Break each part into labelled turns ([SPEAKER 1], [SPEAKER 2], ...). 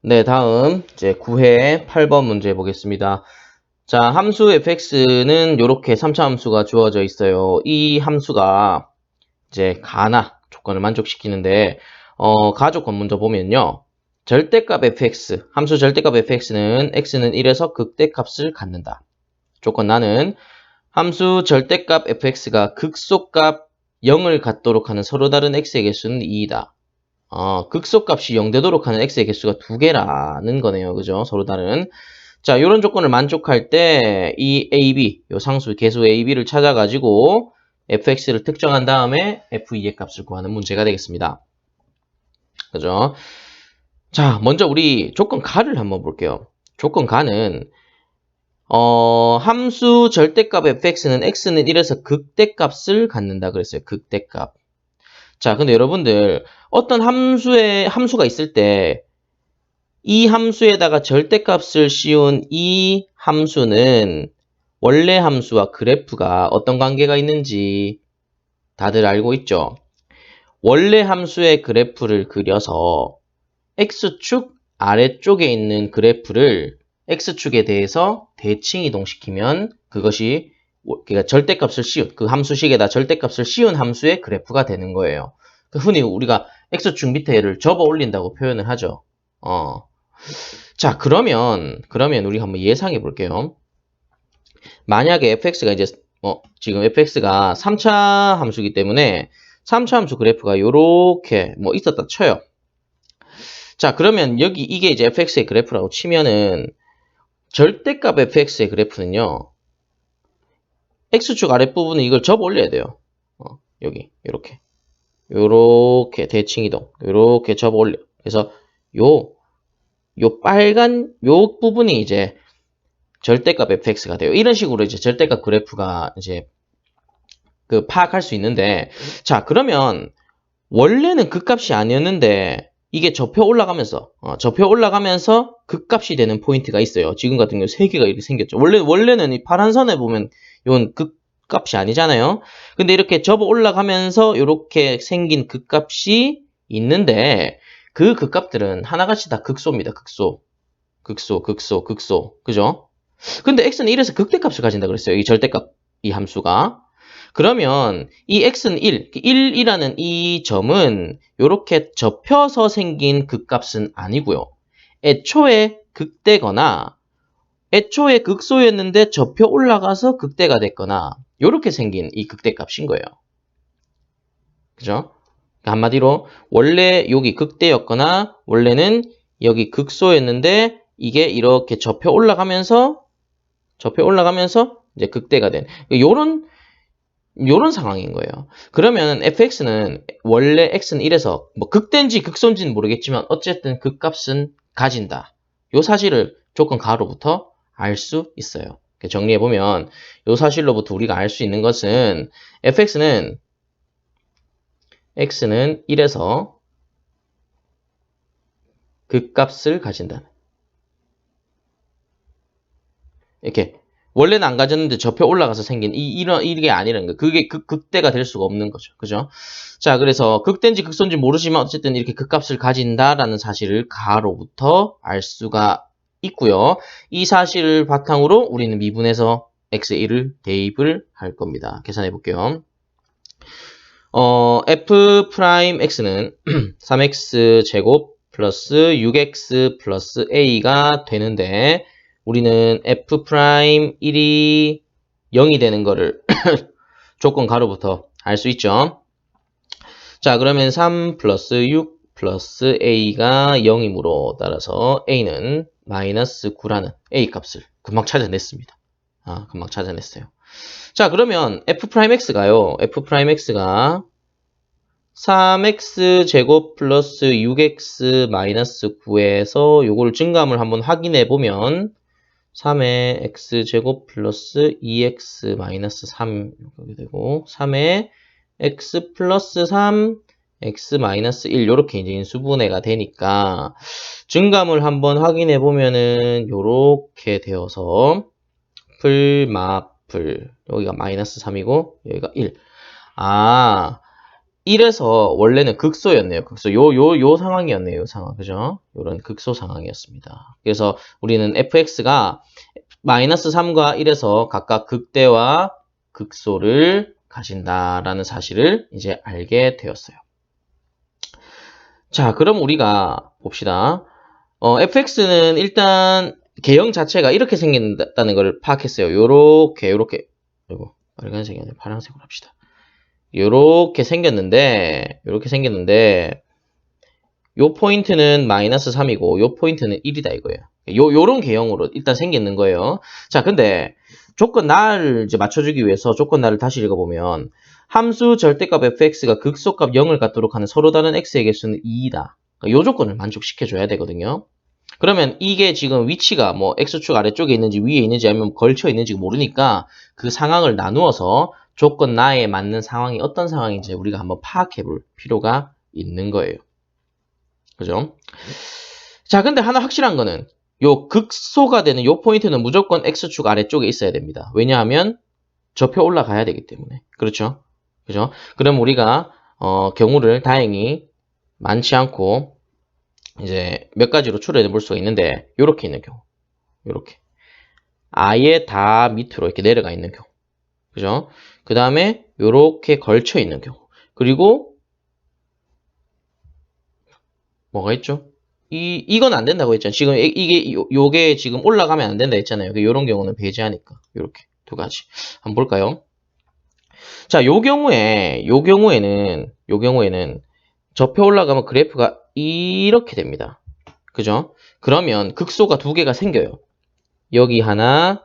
[SPEAKER 1] 네, 다음 이제 9회 8번 문제 보겠습니다. 자, 함수 fx는 이렇게 3차 함수가 주어져 있어요. 이 함수가 이제 가나 조건을 만족시키는데 가조건 먼저 보면요. 절대값 fx, 함수 절대값 fx는 x는 1에서 극대값을 갖는다. 조건 나는 함수 절대값 fx가 극소값 0을 갖도록 하는 서로 다른 x의 개수는 2이다. 극소값이 0 되도록 하는 x의 개수가 2개라는 거네요. 그죠? 서로 다른. 자, 이런 조건을 만족할 때 이 ab, 요 상수 개수 ab를 찾아가지고 fx를 특정한 다음에 f2의 값을 구하는 문제가 되겠습니다. 그죠? 자, 먼저 우리 조건 가를 한번 볼게요. 조건 가는 함수 절대값 fx는 x는 1에서 극대값을 갖는다 그랬어요. 극대값. 자, 근데 여러분들 어떤 함수가 있을 때 이 함수에다가 절대값을 씌운 이 함수는 원래 함수와 그래프가 어떤 관계가 있는지 다들 알고 있죠? 원래 함수의 그래프를 그려서 x축 아래쪽에 있는 그래프를 x축에 대해서 대칭 이동시키면 그것이 그러니까 절대값을 씌운 그 함수식에다 절대값을 씌운 함수의 그래프가 되는 거예요. 흔히 우리가 x축 밑에를 접어 올린다고 표현을 하죠. 자, 그러면 우리가 한번 예상해 볼게요. 만약에 fx가 이제 지금 fx가 3차 함수이기 때문에 3차 함수 그래프가 요렇게 있었다 쳐요. 자, 그러면 여기 이게 이제 fx의 그래프라고 치면은 절대값 fx의 그래프는요. x축 아랫부분은 이걸 접어 올려야 돼요. 여기 요렇게 대칭 이동 요렇게 접어 올려. 그래서 요 빨간 요 부분이 이제 절대값 fx가 돼요. 이런 식으로 이제 절대값 그래프가 이제 파악할 수 있는데, 자, 그러면 원래는 그 값이 아니었는데 이게 접혀 올라가면서 그 값이 되는 포인트가 있어요. 지금 같은 경우 3개가 이렇게 생겼죠. 원래는 이 파란 선에 보면 이건 그 값이 아니잖아요. 근데 이렇게 접어 올라가면서 이렇게 생긴 그 값이 있는데 그 값들은 하나같이 다 극소입니다. 극소. 그죠? 근데 x는 1에서 극대값을 가진다 그랬어요. 이 절대값, 이 함수가. 그러면 이 x는 1이라는 이 점은 이렇게 접혀서 생긴 극값은 아니고요. 애초에 극대거나 애초에 극소였는데 접혀 올라가서 극대가 됐거나 이렇게 생긴 이 극대값인 거예요. 그죠? 한마디로 원래 여기 극대였거나 원래는 여기 극소였는데 이게 이렇게 접혀 올라가면서 이제 극대가 된 요런 상황인 거예요. 그러면 fx는 원래 x는 1에서 극대인지 극소인지는 모르겠지만 어쨌든 그 값은 가진다. 요 사실을 조건 가로부터 알 수 있어요. 정리해보면 요 사실로부터 우리가 알 수 있는 것은 fx는 x는 1에서 그 값을 가진다. 이렇게 원래는 안 가졌는데 접혀 올라가서 생긴 이게 아니라는 거. 그게 극대가 될 수가 없는 거죠. 그죠? 자, 그래서 극대인지 극소인지 모르지만 어쨌든 이렇게 극값을 가진다라는 사실을 가로부터 알 수가 있고요. 이 사실을 바탕으로 우리는 미분에서 x의 1을 대입을 할 겁니다. 계산해 볼게요. f'x는 3x 제곱 플러스 6x 플러스 a가 되는데 우리는 f'1이 0이 되는 거를 조건 가로부터 알 수 있죠. 자, 그러면 3 플러스 6 플러스 a가 0이므로 따라서 a는 마이너스 9라는 a 값을 금방 찾아냈습니다. 금방 찾아냈어요. 자, 그러면 f'x가요. f'x가 3x 제곱 플러스 6x 마이너스 9에서 요걸 증감을 한번 확인해 보면 3의 x제곱 플러스 2x 마이너스 3 이렇게 되고 3의 x 플러스 3 x 마이너스 1 이렇게 이제 인수분해가 되니까 증감을 한번 확인해 보면은 요렇게 되어서 풀 마풀 여기가 마이너스 3이고 여기가 1. 1에서 원래는 극소였네요. 극소. 요 상황이었네요. 요 상황. 그죠? 요런 극소 상황이었습니다. 그래서 우리는 fx가 마이너스 3과 1에서 각각 극대와 극소를 가진다라는 사실을 이제 알게 되었어요. 자, 그럼 우리가 봅시다. fx는 일단 개형 자체가 이렇게 생긴다는 걸 파악했어요. 요렇게, 아이고, 빨간색이 아니라 파란색으로 합시다. 요렇게 생겼는데, 요 포인트는 마이너스 3이고, 요 포인트는 1이다 이거예요. 요런 개형으로 일단 생기는 거예요. 자, 근데 조건 나를 이제 맞춰주기 위해서 조건 나를 다시 읽어보면, 함수 절대값 fx가 극소값 0을 갖도록 하는 서로 다른 x의 개수는 2이다. 요 조건을 만족시켜줘야 되거든요. 그러면 이게 지금 위치가 뭐 x축 아래쪽에 있는지 위에 있는지 아니면 걸쳐 있는지 모르니까 그 상황을 나누어서 조건 나에 맞는 상황이 어떤 상황인지 우리가 한번 파악해 볼 필요가 있는 거예요. 그죠? 자, 근데 하나 확실한 거는 요 극소가 되는 요 포인트는 무조건 x축 아래쪽에 있어야 됩니다. 왜냐하면 접혀 올라가야 되기 때문에. 그렇죠? 그죠? 그럼 우리가 경우를 다행히 많지 않고 이제 몇 가지로 추려해 볼 수가 있는데 요렇게 있는 경우. 요렇게. 아예 다 밑으로 이렇게 내려가 있는 경우. 그죠? 그 다음에 요렇게 걸쳐 있는 경우. 그리고 뭐가 있죠? 이건 안 된다고 했잖아요. 지금 요게 지금 올라가면 안 된다 했잖아요. 요런 경우는 배제하니까. 요렇게 두 가지. 한번 볼까요? 자, 요 경우에는 접혀 올라가면 그래프가 이렇게 됩니다. 그죠? 그러면 극소가 두 개가 생겨요. 여기 하나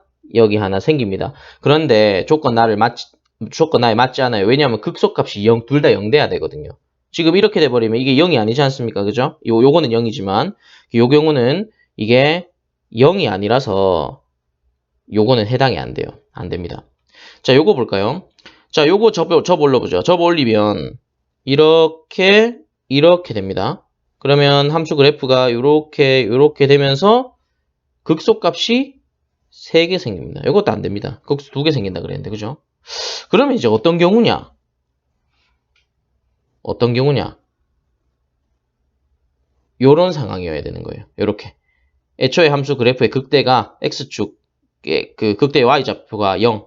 [SPEAKER 1] 생깁니다. 그런데 조건 나에 맞지 않아요. 왜냐하면 극소값이 0, 둘 다 0 돼야 되거든요. 지금 이렇게 돼버리면 이게 0이 아니지 않습니까? 그죠? 요거는 0이지만, 요 경우는 이게 0이 아니라서 요거는 해당이 안 돼요. 안 됩니다. 자, 요거 볼까요? 자, 요거 접어 올려보죠. 접어 올리면 이렇게 됩니다. 그러면 함수 그래프가 요렇게 되면서 극소값이 3개 생깁니다. 이것도 안 됩니다. 극소 2개 생긴다 그랬는데, 그죠? 그러면 이제 어떤 경우냐? 요런 상황이어야 되는 거예요. 요렇게. 애초에 함수 그래프의 극대가 x축의 그 극대의 y좌표가 0.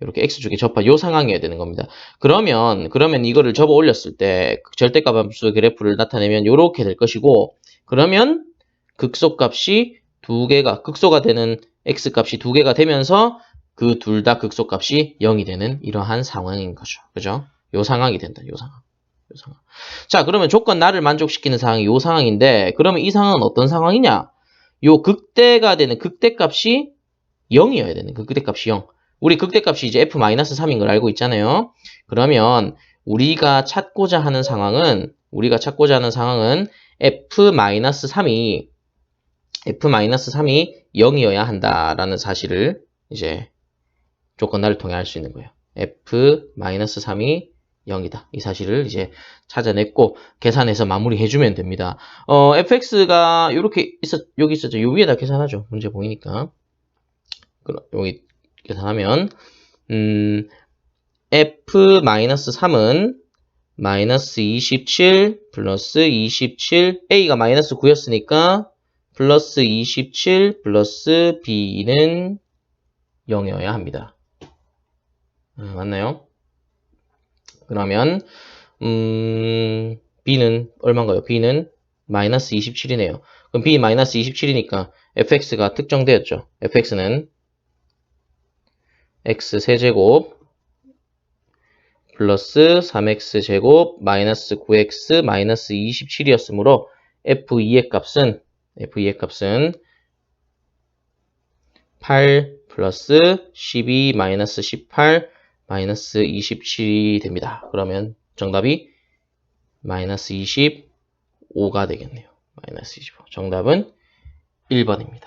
[SPEAKER 1] 이렇게 x축에 접한 요 상황이어야 되는 겁니다. 그러면 이거를 접어 올렸을 때 절대값 함수의 그래프를 나타내면 요렇게 될 것이고, 그러면 극소값이 두 개가 극소가 되는 x값이 두 개가 되면서 그 둘 다 극소값이 0이 되는 이러한 상황인 거죠. 그죠? 요 상황이 된다. 요 상황. 자, 그러면 조건 나를 만족시키는 상황이 요 상황인데, 그러면 이 상황은 어떤 상황이냐? 요 극대가 되는 극대값이 0이어야 되는 극대값이 0. 우리 극대값이 이제 f-3인 걸 알고 있잖아요. 그러면 우리가 찾고자 하는 상황은 f-3이 0이어야 한다라는 사실을 이제 조건나를 통해 알 수 있는 거예요. f-3이 0이다. 이 사실을 이제 찾아냈고 계산해서 마무리해주면 됩니다. fx가 여기 있었죠. 요 위에다 계산하죠. 문제 보이니까. 여기 계산하면 f-3은 마이너스 27 플러스 27 a가 마이너스 9였으니까 플러스 27 플러스 b는 0이어야 합니다. 맞나요? 그러면 b는 얼마인가요? b는 마이너스 27이네요. 그럼 b 마이너스 27이니까 fx가 특정되었죠. fx는 x 세제곱 플러스 3x제곱 마이너스 9x 마이너스 27이었으므로 f2의 값은 8 플러스 12 마이너스 18 마이너스 27이 됩니다. 그러면 정답이 마이너스 25가 되겠네요. 마이너스 25. 정답은 1번입니다.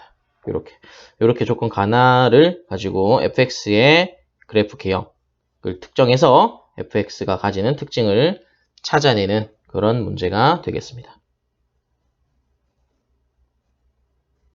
[SPEAKER 1] 이렇게 조건 가나를 가지고 fx의 그래프 개형을 특정해서 fx가 가지는 특징을 찾아내는 그런 문제가 되겠습니다.